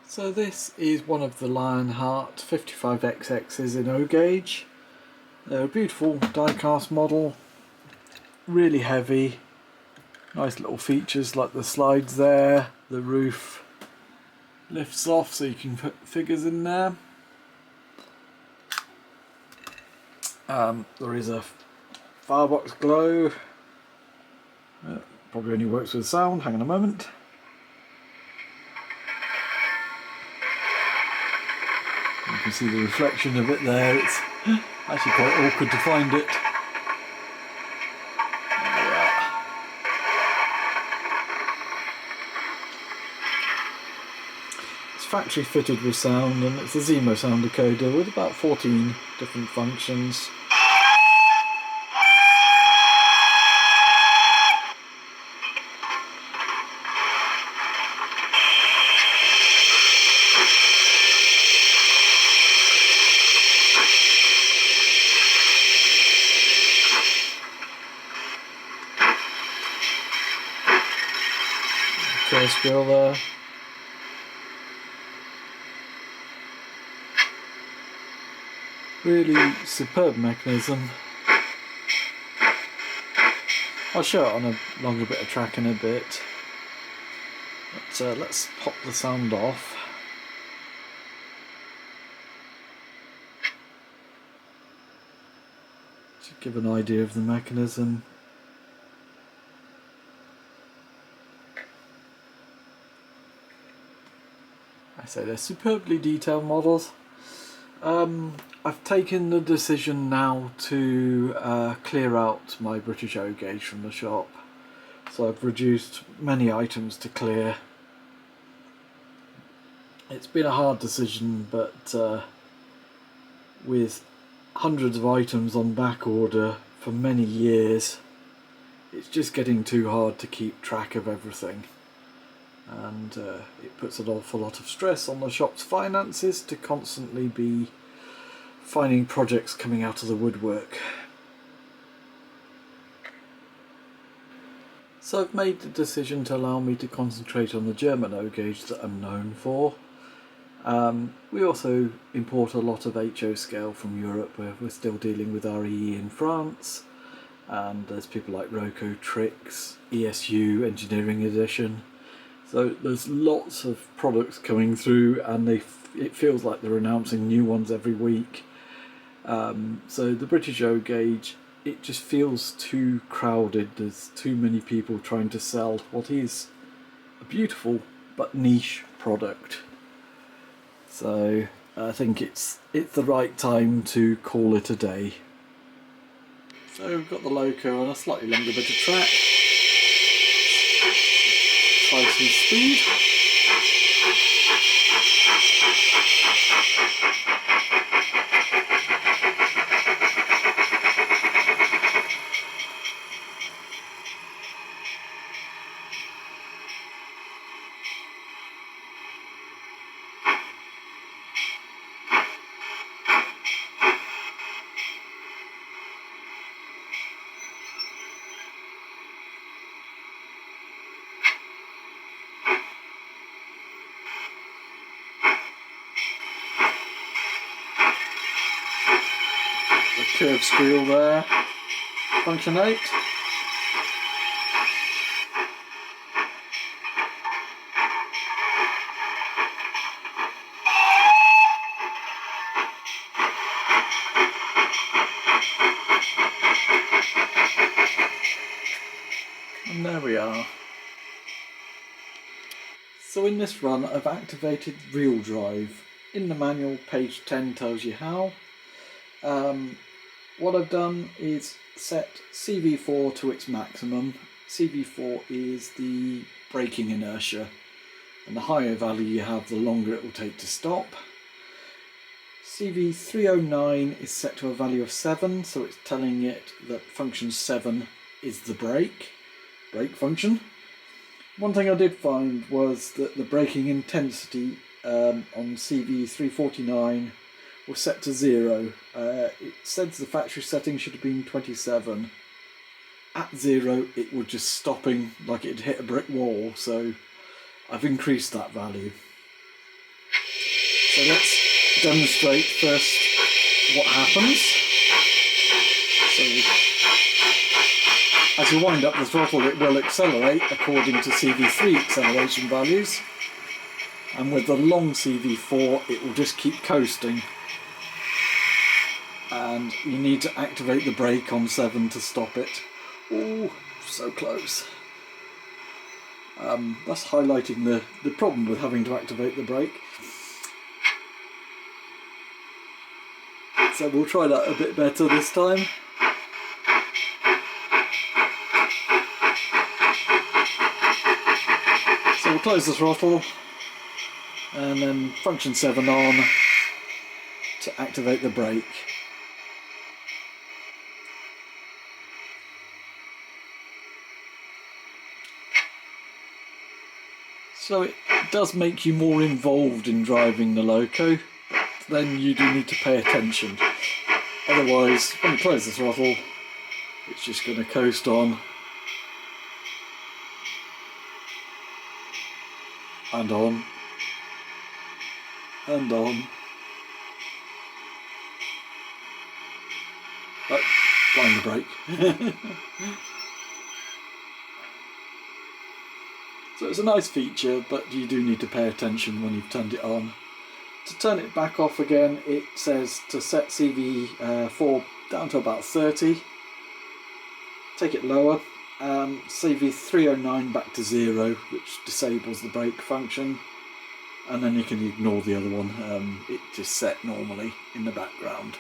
So this is one of the Lionheart 55XXs in O gauge. They're a beautiful die-cast model, really heavy, nice little features like the slides there, the roof lifts off so you can put figures in there. There is a firebox glow, probably only works with sound, hang on a moment. You can see the reflection of it there, it's actually quite awkward to find it. There we are. It's factory fitted with sound, and it's a Zemo sound decoder with about 14 different functions. Curve scroll there. Really superb mechanism. I'll show it on a longer bit of track in a bit. But let's pop the sound off. To give an idea of the mechanism. I say they're superbly detailed models. I've taken the decision now to clear out my British O gauge from the shop, so I've reduced many items to clear. It's been a hard decision, but with hundreds of items on back order for many years, it's just getting too hard to keep track of everything. And it puts an awful lot of stress on the shop's finances to constantly be finding projects coming out of the woodwork. So I've made the decision to allow me to concentrate on the German O gauge that I'm known for. We also import a lot of HO scale from Europe, where we're still dealing with REE in France, and there's people like Roco Tricks, ESU Engineering Edition. So there's lots of products coming through, and it feels like they're announcing new ones every week. So the British O gauge, it just feels too crowded. There's too many people trying to sell what is a beautiful but niche product. So I think it's the right time to call it a day. So we've got the loco on a slightly longer bit of track. Try some speed. The curved squeal there, function 8. And there we are. So in this run I've activated real drive. In the manual, page 10 tells you how. What I've done is set CV4 to its maximum. CV4 is the braking inertia, and the higher value you have, the longer it will take to stop. CV309 is set to a value of 7, so it's telling it that function 7 is the brake function. One thing I did find was that the braking intensity on CV349 was set to 0. It says the factory setting should have been 27. At 0 it was just stopping like it had hit a brick wall, so I've increased that value. So let's demonstrate first what happens. So as you wind up the throttle, it will accelerate according to CV3 acceleration values, and with the long CV4 it will just keep coasting, and you need to activate the brake on 7 to stop it. Oh, so close. That's highlighting the problem with having to activate the brake. So we'll try that a bit better this time. So we'll close the throttle and then function 7 on to activate the brake. So it does make you more involved in driving the loco, but then you do need to pay attention. Otherwise, when you close the throttle, it's just going to coast on and on and on. Oh, blind the brake. So it's a nice feature, but you do need to pay attention when you've turned it on. To turn it back off again, it says to set CV4 down to about 30. Take it lower, CV309 back to 0, which disables the brake function, and then you can ignore the other one. It just set normally in the background.